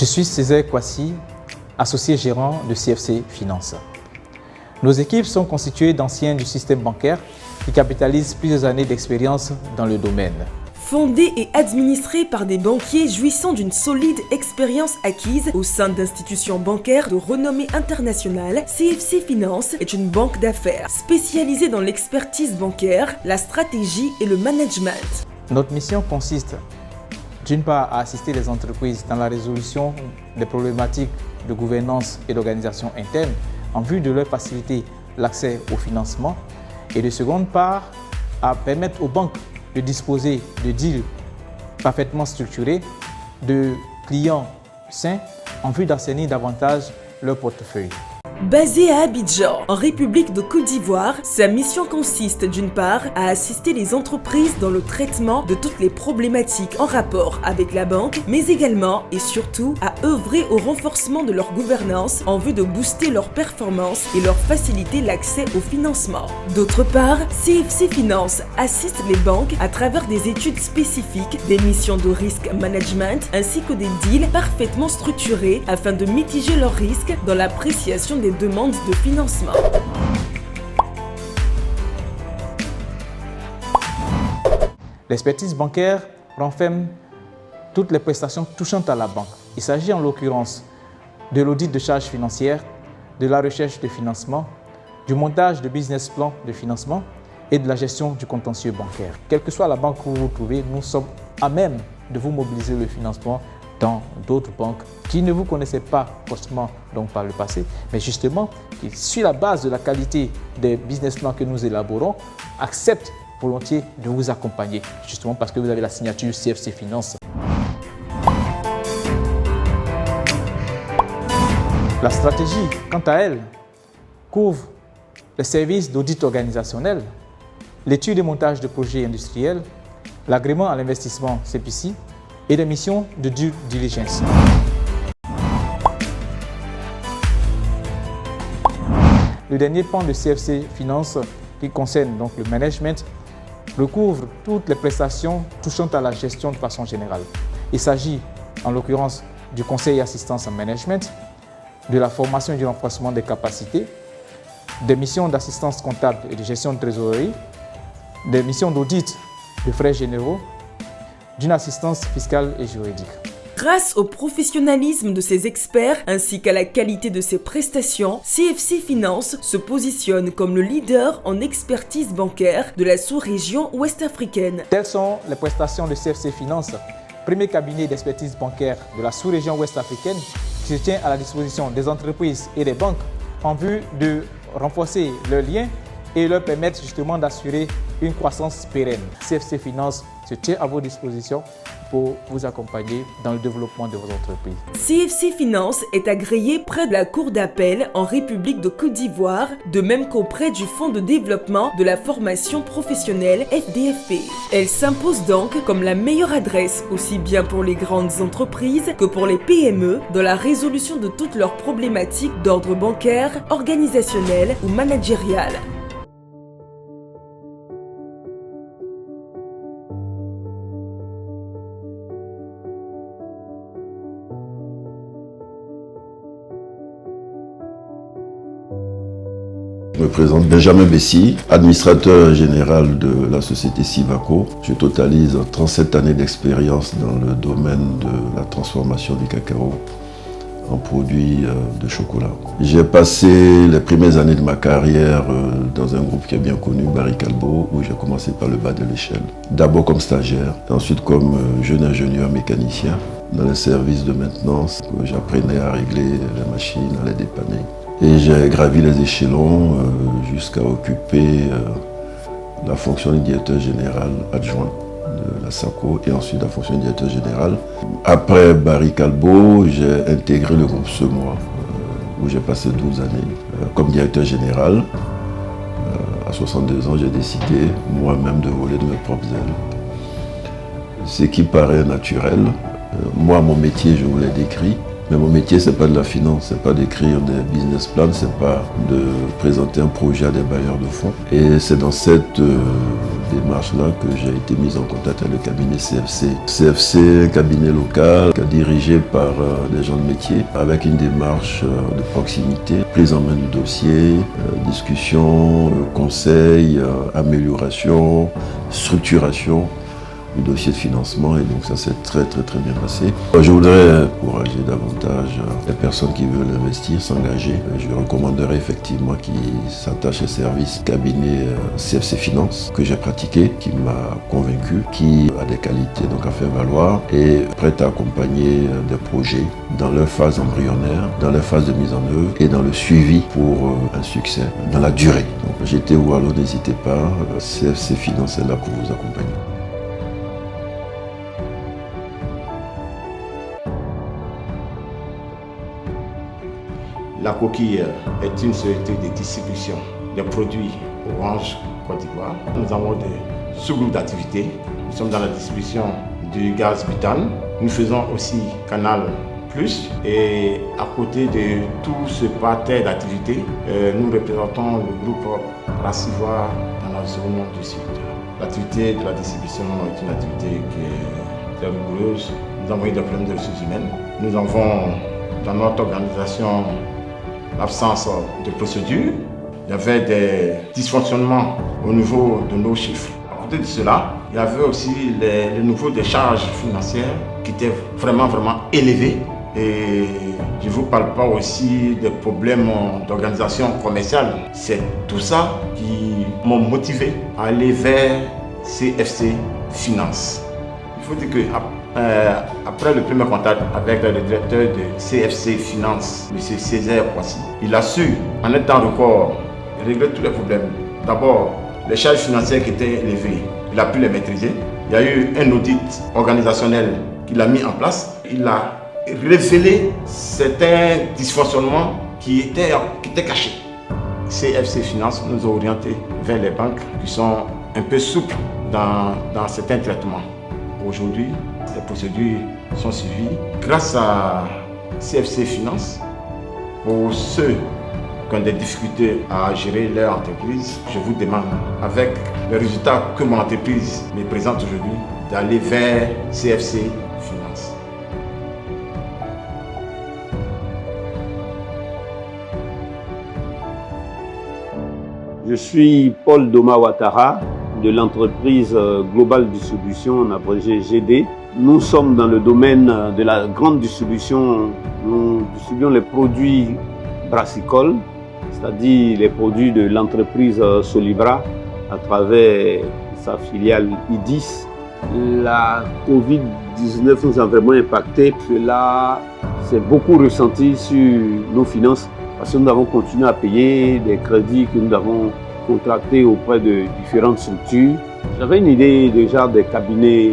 Je suis Césaire Kwasi, associé gérant de CFC Finance. Nos équipes sont constituées d'anciens du système bancaire qui capitalisent plusieurs années d'expérience dans le domaine. Fondée et administrée par des banquiers jouissant d'une solide expérience acquise au sein d'institutions bancaires de renommée internationale, CFC Finance est une banque d'affaires spécialisée dans l'expertise bancaire, la stratégie et le management. Notre mission consiste d'une part à assister les entreprises dans la résolution des problématiques de gouvernance et d'organisation interne en vue de leur faciliter l'accès au financement et de seconde part à permettre aux banques de disposer de deals parfaitement structurés, de clients sains en vue d'assainir davantage leur portefeuille. Basée à Abidjan, en République de Côte d'Ivoire, sa mission consiste d'une part à assister les entreprises dans le traitement de toutes les problématiques en rapport avec la banque, mais également et surtout à œuvrer au renforcement de leur gouvernance en vue de booster leur performance et leur faciliter l'accès au financement. D'autre part, CFC Finance assiste les banques à travers des études spécifiques, des missions de risk management ainsi que des deals parfaitement structurés afin de mitiger leurs risques dans l'appréciation des demandes de financement. L'expertise bancaire renferme toutes les prestations touchant à la banque. Il s'agit en l'occurrence de l'audit de charges financières, de la recherche de financement, du montage de business plan de financement et de la gestion du contentieux bancaire. Quelle que soit la banque où vous vous trouvez, nous sommes à même de vous mobiliser le financement dans d'autres banques qui ne vous connaissaient pas forcément donc par le passé, mais justement qui, sur la base de la qualité des business plans que nous élaborons, acceptent volontiers de vous accompagner, justement parce que vous avez la signature CFC Finance. La stratégie, quant à elle, couvre les services d'audit organisationnel, l'étude et montage de projets industriels, l'agrément à l'investissement CPC, et des missions de due diligence. Le dernier pan de CFC Finance, qui concerne donc le management, recouvre toutes les prestations touchant à la gestion de façon générale. Il s'agit en l'occurrence du conseil et assistance en management, de la formation et du renforcement des capacités, des missions d'assistance comptable et de gestion de trésorerie, des missions d'audit de frais généraux, d'une assistance fiscale et juridique. Grâce au professionnalisme de ses experts ainsi qu'à la qualité de ses prestations, CFC Finance se positionne comme le leader en expertise bancaire de la sous-région ouest-africaine. Telles sont les prestations de CFC Finance, premier cabinet d'expertise bancaire de la sous-région ouest-africaine qui se tient à la disposition des entreprises et des banques en vue de renforcer leurs liens et leur permettre justement d'assurer une croissance pérenne. CFC Finance se tient à vos dispositions pour vous accompagner dans le développement de vos entreprises. CFC Finance est agréé près de la Cour d'appel en République de Côte d'Ivoire, de même qu'auprès du Fonds de développement de la formation professionnelle FDFP. Elle s'impose donc comme la meilleure adresse aussi bien pour les grandes entreprises que pour les PME dans la résolution de toutes leurs problématiques d'ordre bancaire, organisationnel ou managérial. Je me présente Benjamin Bessy, administrateur général de la société Sivaco. Je totalise 37 années d'expérience dans le domaine de la transformation du cacao en produits de chocolat. J'ai passé les premières années de ma carrière dans un groupe qui est bien connu, Barry Callebaut, où j'ai commencé par le bas de l'échelle. D'abord comme stagiaire, et ensuite comme jeune ingénieur mécanicien dans les services de maintenance. J'apprenais à régler les machines, à les dépanner. Et j'ai gravi les échelons jusqu'à occuper la fonction de directeur général adjoint de la SACO et ensuite la fonction de directeur général. Après Barry Callebaut, j'ai intégré le groupe Semois où j'ai passé 12 années comme directeur général. À 62 ans, j'ai décidé moi-même de voler de mes propres ailes. Ce qui paraît naturel. Moi, mon métier, je vous l'ai décrit. Mais mon métier, ce n'est pas de la finance, ce n'est pas d'écrire des business plans, ce n'est pas de présenter un projet à des bailleurs de fonds. Et c'est dans cette démarche-là que j'ai été mis en contact avec le cabinet CFC. CFC, un cabinet local dirigé par des gens de métier avec une démarche de proximité, prise en main du dossier, discussion, conseil, amélioration, structuration du dossier de financement, et donc ça s'est très bien passé. Je voudrais encourager davantage les personnes qui veulent investir, s'engager. Je recommanderais effectivement qu'ils s'attachent au service cabinet CFC Finance que j'ai pratiqué, qui m'a convaincu, qui a des qualités donc à faire valoir et prêt à accompagner des projets dans leur phase embryonnaire, dans leur phase de mise en œuvre et dans le suivi pour un succès dans la durée. Donc j'étais où, alors n'hésitez pas, CFC Finance est là pour vous accompagner. La Coquille est une société de distribution des produits Orange Côte d'Ivoire. Nous avons des sous-groupes d'activités. Nous sommes dans la distribution du gaz butane. Nous faisons aussi Canal Plus. Et à côté de tout ce parterre d'activités, nous représentons le groupe Racivoire dans la zone du sud. L'activité de la distribution est une activité qui est très rigoureuse. Nous avons eu des problèmes de ressources humaines. Nous avons dans notre organisation l'absence de procédure. Il y avait des dysfonctionnements au niveau de nos chiffres. À côté de cela, il y avait aussi le niveau des charges financières qui étaient vraiment élevés. Et je ne vous parle pas aussi des problèmes d'organisation commerciale. C'est tout ça qui m'a motivé à aller vers CFC Finance. Il faut dire que après le premier contact avec le directeur de CFC Finance, M. Césaire Kwasi, il a su, en un temps record, régler tous les problèmes. D'abord, les charges financières qui étaient élevées, il a pu les maîtriser. Il y a eu un audit organisationnel qu'il a mis en place. Il a révélé certains dysfonctionnements qui étaient cachés. CFC Finance nous a orientés vers les banques qui sont un peu souples dans certains traitements. Aujourd'hui, les procédures sont suivies. Grâce à CFC Finance, pour ceux qui ont des difficultés à gérer leur entreprise, je vous demande, avec les résultats que mon entreprise me présente aujourd'hui, d'aller vers CFC Finance. Je suis Paul Doma Ouattara de l'entreprise Global Distribution, en abrégé GD. Nous sommes dans le domaine de la grande distribution. Nous distribuons les produits brassicoles, c'est-à-dire les produits de l'entreprise Solibra à travers sa filiale IDIS. La Covid-19 nous a vraiment impacté. Cela s'est beaucoup ressenti sur nos finances parce que nous avons continué à payer des crédits que nous avons contractés auprès de différentes structures. J'avais une idée déjà des cabinets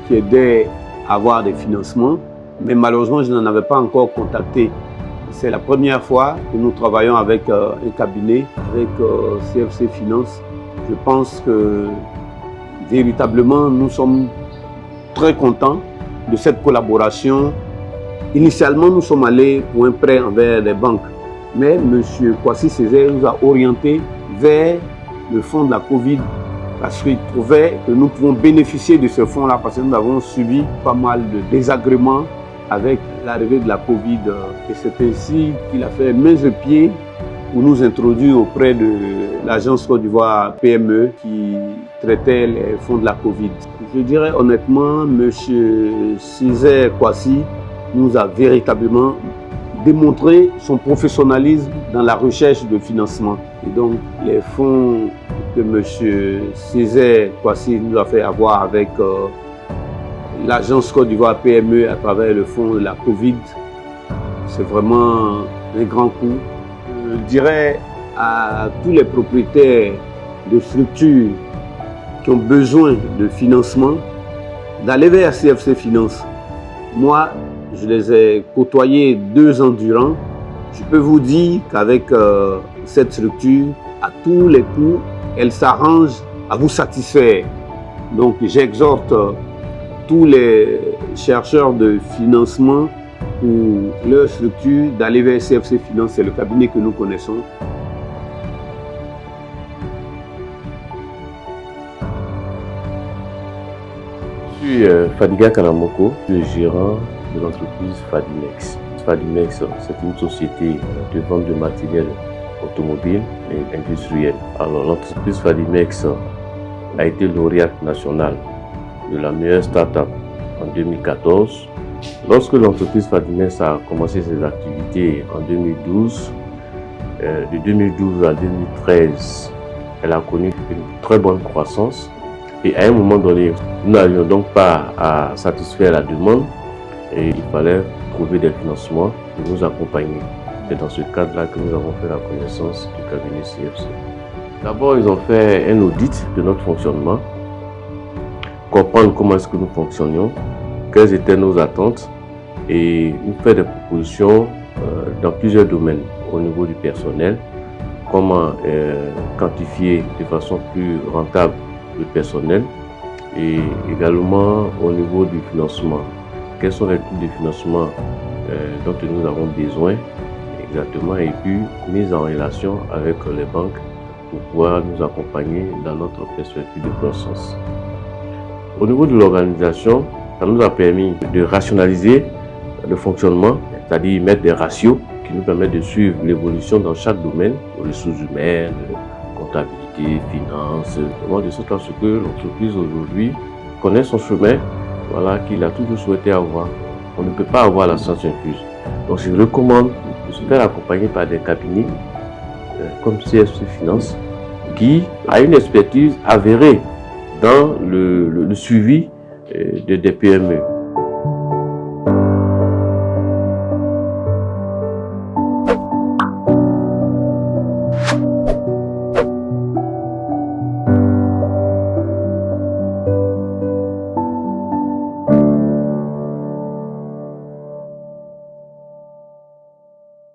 qui aidaient à avoir des financements, mais malheureusement je n'en avais pas encore contacté. C'est la première fois que nous travaillons avec un cabinet, avec CFC Finance. Je pense que véritablement nous sommes très contents de cette collaboration. Initialement nous sommes allés pour un prêt envers les banques, mais M. Kwasi Césaire nous a orientés vers le fonds de la Covid parce qu'il trouvait que nous pouvons bénéficier de ce fonds-là parce que nous avons subi pas mal de désagréments avec l'arrivée de la Covid. Et c'est ainsi qu'il a fait main et pieds pour nous introduire auprès de l'agence Côte d'Ivoire PME qui traitait les fonds de la Covid. Je dirais honnêtement, M. Césaire Kwasi nous a véritablement démontré son professionnalisme dans la recherche de financement. Et donc, les fonds que M. Césaire Kwasi nous a fait avoir avec l'agence Côte d'Ivoire PME à travers le fonds de la Covid, c'est vraiment un grand coup. Je dirais à tous les propriétaires de structures qui ont besoin de financement d'aller vers CFC Finance. Moi, je les ai côtoyés 2 ans durant. Je peux vous dire qu'avec cette structure, à tous les coups, elle s'arrange à vous satisfaire. Donc j'exhorte tous les chercheurs de financement pour leur structure d'aller vers CFC Finance, c'est le cabinet que nous connaissons. suis Fadiga Kanamoko, le gérant de l'entreprise Fadimex. Fadimex, c'est une société de vente de matériel automobile et industriel. Alors, l'entreprise Fadimex a été lauréate nationale de la meilleure start-up en 2014. Lorsque l'entreprise Fadimex a commencé ses activités en 2012, de 2012 à 2013, elle a connu une très bonne croissance. Et à un moment donné, nous n'arrivions donc pas à satisfaire la demande et il fallait trouver des financements pour nous accompagner. C'est dans ce cadre-là que nous avons fait la connaissance du cabinet CFC. D'abord, ils ont fait un audit de notre fonctionnement, comprendre comment est-ce que nous fonctionnions, quelles étaient nos attentes et nous faire des propositions dans plusieurs domaines au niveau du personnel, comment quantifier de façon plus rentable le personnel et également au niveau du financement. Quels sont les types de financement dont nous avons besoin exactement et puis mise en relation avec les banques pour pouvoir nous accompagner dans notre perspective de croissance. Au niveau de l'organisation, ça nous a permis de rationaliser le fonctionnement, c'est-à-dire mettre des ratios qui nous permettent de suivre l'évolution dans chaque domaine, ressources humaines, comptabilité, finances, de sorte à ce que l'entreprise aujourd'hui connaît son chemin, qu'il a toujours souhaité avoir. On ne peut pas avoir la science infuse. Donc je recommande de se faire accompagner par des cabinets comme CFC Finance qui a une expertise avérée dans le suivi des PME.